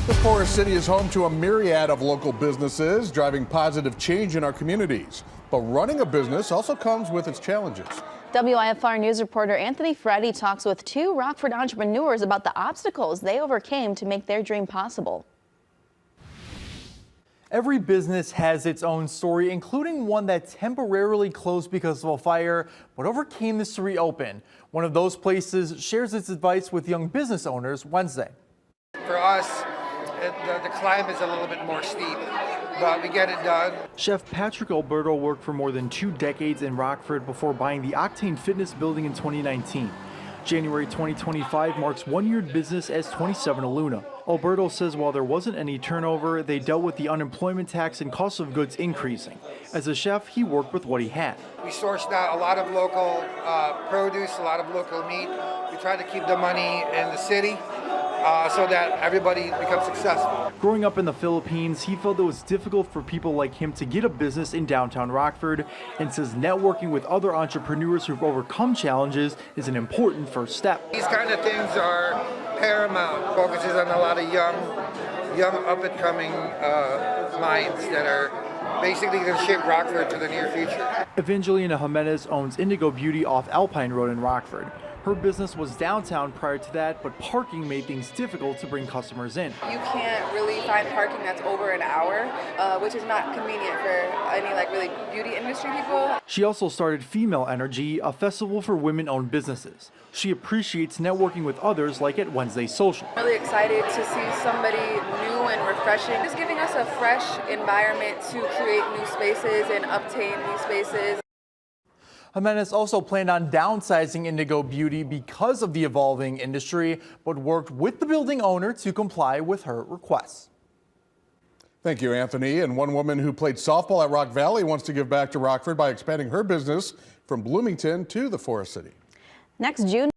The Forest City is home to a myriad of local businesses, driving positive change in our communities. But running a business also comes with its challenges. WIFR News reporter Anthony Ferretti talks with two Rockford entrepreneurs about the obstacles they overcame to make their dream possible. Every business has its own story, including one that temporarily closed because of a fire, but overcame this to reopen. One of those shares its advice with young business owners Wednesday. For us, the climb is a little bit more steep, but we get it done. Chef Patrick Alberto worked for more than 2 decades in Rockford before buying the Octane Fitness building in 2019. January 2025 marks 1 year in business as 27 Luna. Alberto says while there wasn't any turnover, they dealt with the unemployment tax and cost of goods increasing. As a chef, he worked with what he had. We sourced out a lot of local produce, a lot of local meat. We try to keep the money in the city so that everybody becomes successful. Growing up in the Philippines, he felt it was difficult for people like him to get a business in downtown Rockford, and says networking with other entrepreneurs who've overcome challenges is an important first step. These kind of things are paramount. Focuses on a lot of young up-and-coming minds that are basically going to shape Rockford to the near future. Evangelina Jimenez owns Indigo Beauty off Alpine Road in Rockford. Her business was downtown prior to that, but parking made things difficult to bring customers in. You can't really find parking that's over an hour, which is not convenient for any really beauty industry people. She also started Female Energy, a festival for women-owned businesses. She appreciates networking with others like at Wednesday Social. I'm really excited to see somebody new and refreshing, just giving us a fresh environment to create new spaces and obtain new spaces. Jimenez also planned on downsizing Indigo Beauty because of the evolving industry, but worked with the building owner to comply with her requests. Thank you, Anthony. And one woman who played softball at Rock Valley wants to give back to Rockford by expanding her business from Bloomington to the Forest City. Next June.